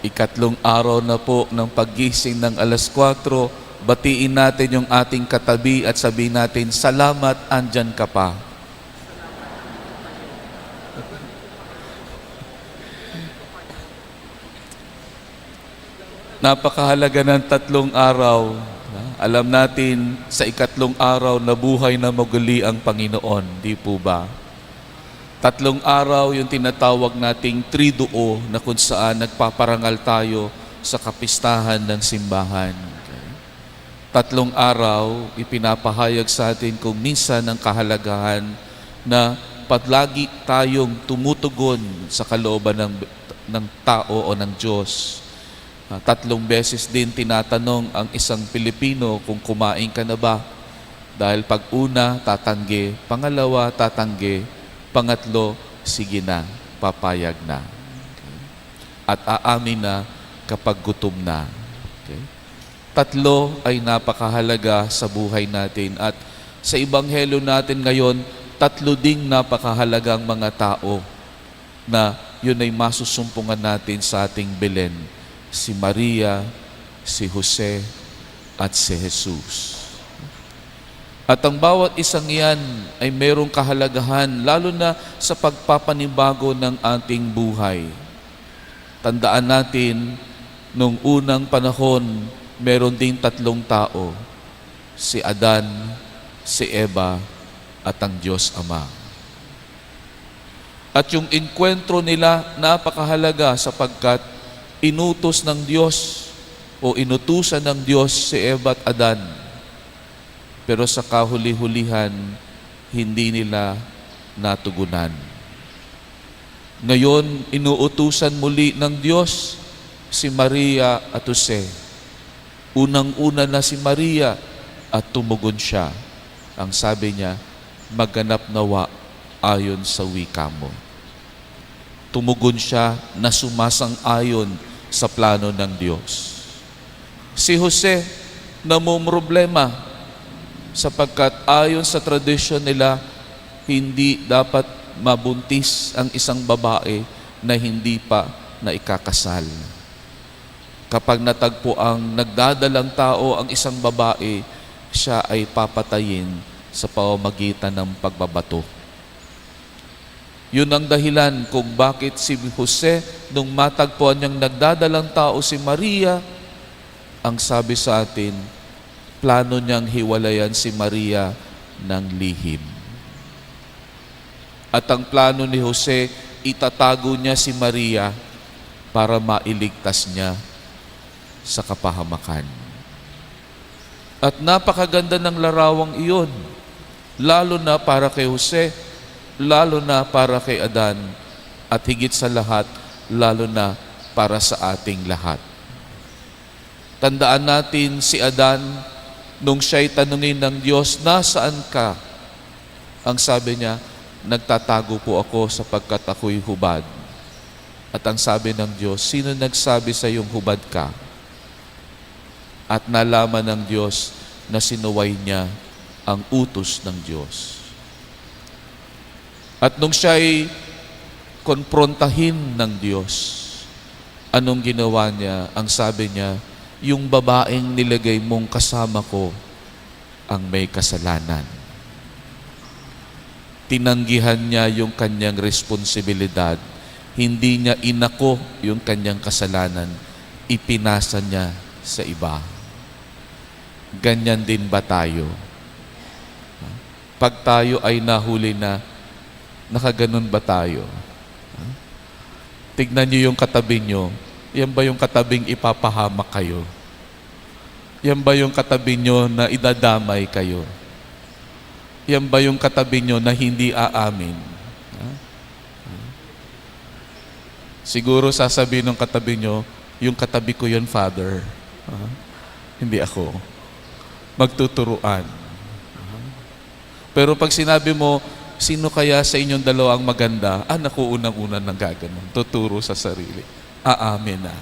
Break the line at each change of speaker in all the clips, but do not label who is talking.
Ikatlong araw na po ng paggising ng alas 4, batiin natin yung ating katabi at sabihin natin, salamat, andyan ka pa. Napakahalaga ng 3 araw. Alam natin, sa ikatlong araw, nabuhay na muli ang Panginoon. Di po ba? 3 araw yung tinatawag nating triduo na kung saan nagpaparangal tayo sa kapistahan ng simbahan. 3 araw, ipinapahayag sa atin kung minsan ang kahalagahan na palagi tayong tumutugon sa kalooban ng tao o ng Diyos. 3 beses din tinatanong ang isang Pilipino kung kumain ka na ba. Dahil pag una, tatanggi. Pangalawa, tatanggi. Pangatlo, sige na, papayag na. Okay. At aamin na kapag gutom na. Okay. 3 ay napakahalaga sa buhay natin. At sa Ebanghelyo natin ngayon, 3 ding napakahalagang mga tao na yun ay masusumpungan natin sa ating Belen. Si Maria, si Jose, at si Jesus. At ang bawat isang iyan ay mayroong kahalagahan, lalo na sa pagpapanibago ng ating buhay. Tandaan natin, nung unang panahon, meron ding 3 tao. Si Adan, si Eva, at ang Diyos Ama. At yung enkwentro nila napakahalaga sapagkat inutos ng Diyos o inutusan ng Diyos si Eva at Adan. Pero sa kahuli-hulihan, hindi nila natugunan. Ngayon, inuutusan muli ng Diyos si Maria at Jose. Unang-una na si Maria at tumugon siya. Ang sabi niya, magganap nawa ayon sa wika mo. Tumugon siya na sumasang-ayon sa plano ng Diyos. Si Jose, namumroblema sapagkat ayon sa tradisyon nila, hindi dapat mabuntis ang isang babae na hindi pa naikakasal. Kapag natagpo ang nagdadalang tao ang isang babae, siya ay papatayin sa pamamagitan ng pagbabato. Yun ang dahilan kung bakit si Jose, nung matagpuan niyang nagdadalang tao si Maria, ang sabi sa atin, plano niyang hiwalayan si Maria ng lihim. At ang plano ni Jose, itatago niya si Maria para mailigtas niya sa kapahamakan. At napakaganda ng larawang iyon, lalo na para kay Jose, lalo na para kay Adan, at higit sa lahat, lalo na para sa ating lahat. Tandaan natin si Adan, nung siya'y tanungin ng Diyos, nasaan ka? Ang sabi niya, nagtatago po ako sapagkat ako'y hubad. At ang sabi ng Diyos, sino nagsabi sa iyong hubad ka? At nalaman ng Diyos na sinuway niya ang utos ng Diyos. At nung siya'y konfrontahin ng Diyos, anong ginawa niya? Ang sabi niya, yung babaeng nilagay mong kasama ko ang may kasalanan. Tinanggihan niya yung kanyang responsibilidad. Hindi niya inako yung kanyang kasalanan. Ipinasa niya sa iba. Ganyan din ba tayo? Pag tayo ay nahuli na, nakaganon ba tayo? Tignan niyo yung katabi niyo. Yan ba yung katabing ipapahamak kayo? Yan ba yung katabi nyo na idadamay kayo? Yan ba yung katabi nyo na hindi aamin? Siguro sasabihin ng katabi nyo, yung katabi ko yun, Father. Hindi ako. Magtuturuan. Pero pag sinabi mo, sino kaya sa inyong dalawang maganda? Naku, unang-una nang gaganon. Tuturo sa sarili. Aamin na.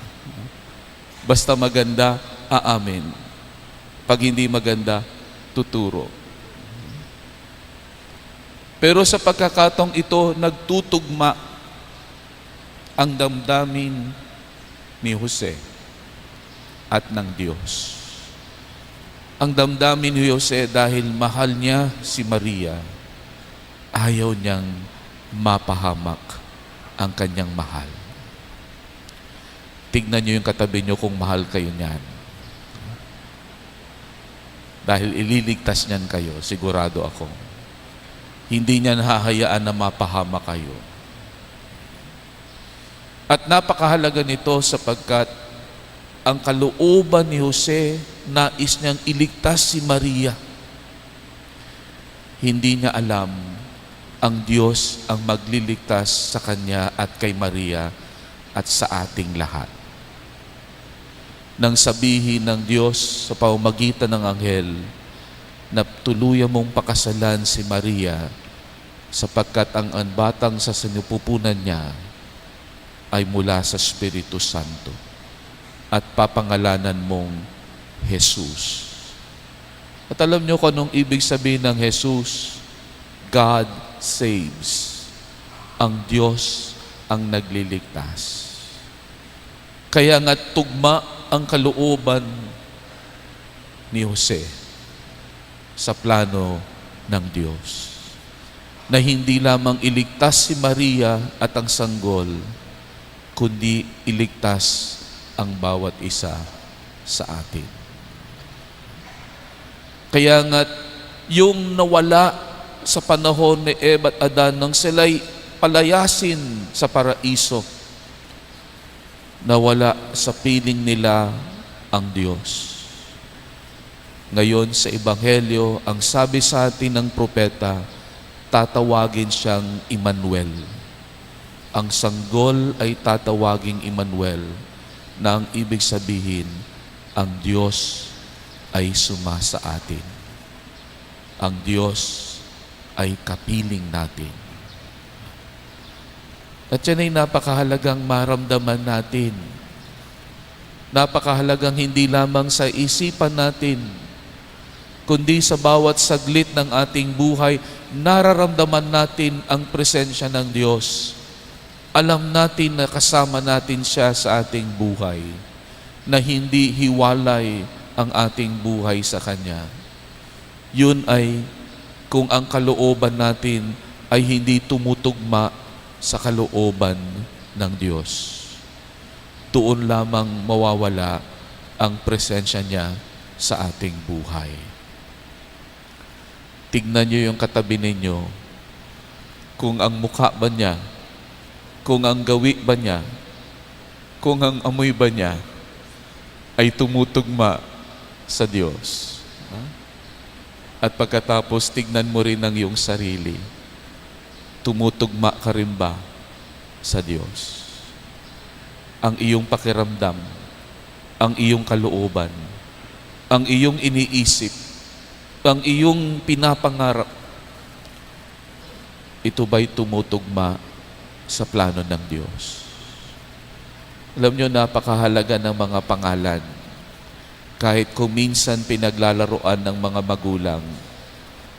Basta maganda, aamin. Pag hindi maganda, tuturo. Pero sa pagkakataong ito, nagtutugma ang damdamin ni Jose at ng Diyos. Ang damdamin ni Jose dahil mahal niya si Maria, ayaw niyang mapahamak ang kanyang mahal. Tignan niyo yung katabi niyo kung mahal kayo niyan. Dahil ililigtas niyan kayo, sigurado ako. Hindi niya hahayaan na mapahama kayo. At napakahalaga nito sapagkat ang kalooban ni Jose, nais niyang iligtas si Maria. Hindi niya alam ang Diyos ang magliligtas sa kanya at kay Maria at sa ating lahat. Nang sabihin ng Diyos sa pamamagitan ng anghel na tuluyan mong pakasalan si Maria sapagkat ang batang sa sinupupunan niya ay mula sa Espiritu Santo at papangalanan mong Jesus. At alam niyo kung anong ibig sabihin ng Jesus? God saves. Ang Diyos ang nagliligtas. Kaya nga tugma ang kalooban ni Jose sa plano ng Diyos na hindi lamang iligtas si Maria at ang sanggol, kundi iligtas ang bawat isa sa atin. Kaya nga, yung nawala sa panahon ni Eva at Adan nang sila'y palayasin sa paraiso, nawala sa piling nila ang Diyos. Ngayon sa Ebanghelyo, ang sabi sa atin ng propeta, tatawagin siyang Emmanuel. Ang sanggol ay tatawaging Emmanuel, na ang ibig sabihin, ang Diyos ay sumasa atin. Ang Diyos ay kapiling natin. At yan ay napakahalagang maramdaman natin. Napakahalagang hindi lamang sa isipan natin, kundi sa bawat saglit ng ating buhay, nararamdaman natin ang presensya ng Diyos. Alam natin na kasama natin siya sa ating buhay, na hindi hiwalay ang ating buhay sa Kanya. Yun ay kung ang kalooban natin ay hindi tumutugma sa kalooban ng Diyos. Doon lamang mawawala ang presensya niya sa ating buhay. Tignan niyo yung katabi ninyo, kung ang mukha ba niya, kung ang gawi ba niya, kung ang amoy ba niya ay tumutugma sa Diyos. At pagkatapos, tignan mo rin ang iyong sarili. Tumutugma ka rin ba sa Diyos? Ang iyong pakiramdam, ang iyong kalooban, ang iyong iniisip, ang iyong pinapangarap, ito ba'y tumutugma sa plano ng Diyos? Alam niyo, napakahalaga ng mga pangalan. Kahit kung minsan pinaglalaroan ng mga magulang,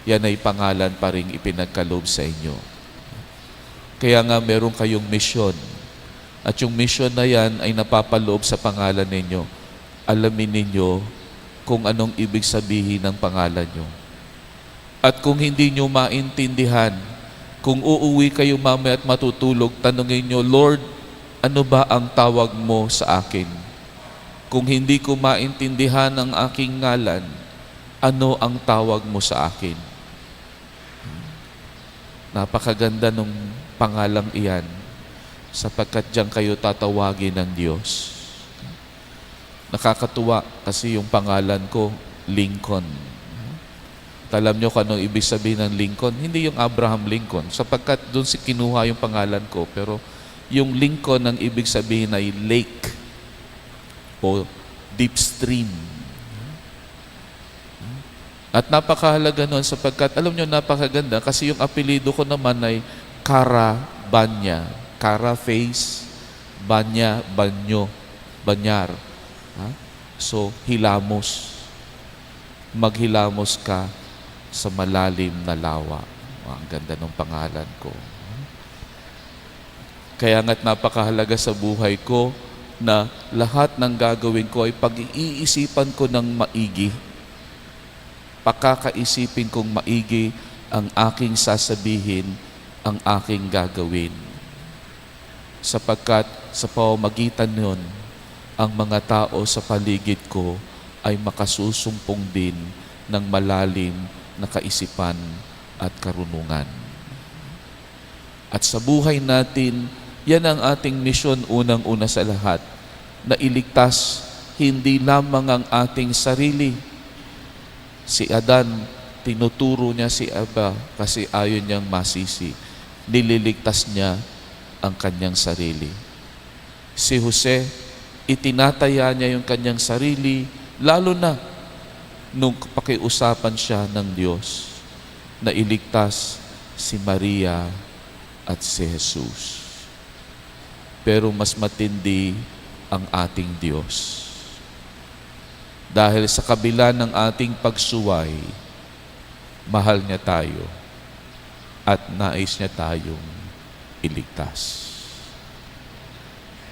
yan ay pangalan pa rin ipinagkaloob sa inyo. Kaya nga meron kayong misyon. At yung misyon na yan ay napapaloob sa pangalan ninyo. Alamin ninyo kung anong ibig sabihin ng pangalan nyo. At kung hindi nyo maintindihan, kung uuwi kayo mamaya at matutulog, tanungin nyo, Lord, ano ba ang tawag mo sa akin? Kung hindi ko maintindihan ang aking ngalan, ano ang tawag mo sa akin? Napakaganda ng pangalang iyan, sapagkat diyan kayo tatawagin ng Diyos. Nakakatuwa kasi yung pangalan ko, Lincoln. Alam nyo kung anong ibig sabihin ng Lincoln? Hindi yung Abraham Lincoln, sapagkat doon si kinuha yung pangalan ko, pero yung Lincoln ang ibig sabihin ay lake o deep stream. At napakahalaga nun sapagkat, alam nyo, napakaganda kasi yung apelido ko naman ay Cara Banya. Cara face, Banya, banyo, banyar. So, hilamos. Maghilamos ka sa malalim na lawa. Ang ganda ng pangalan ko. Kaya nga't napakahalaga sa buhay ko na lahat ng gagawin ko ay pag-iisipan ko ng maigi. Pakakaisipin kong maigi ang aking sasabihin, ang aking gagawin. Sapagkat sa pamamagitan nun, ang mga tao sa paligid ko ay makasusumpong din ng malalim na kaisipan at karunungan. At sa buhay natin, yan ang ating misyon unang-una sa lahat, na iligtas hindi lamang ang ating sarili. Si Adan, tinuturo niya si Eva kasi ayaw niyang masisi. Nililigtas niya ang kanyang sarili. Si Jose, itinataya niya yung kanyang sarili, lalo na nung pakiusapan siya ng Diyos na iligtas si Maria at si Jesus. Pero mas matindi ang ating Diyos. Dahil sa kabila ng ating pagsuway, mahal niya tayo at nais niya tayong iligtas.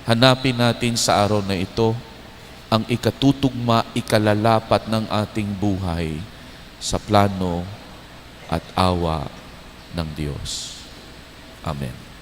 Hanapin natin sa araw na ito ang ikatutugma, ikalalapat ng ating buhay sa plano at awa ng Diyos. Amen.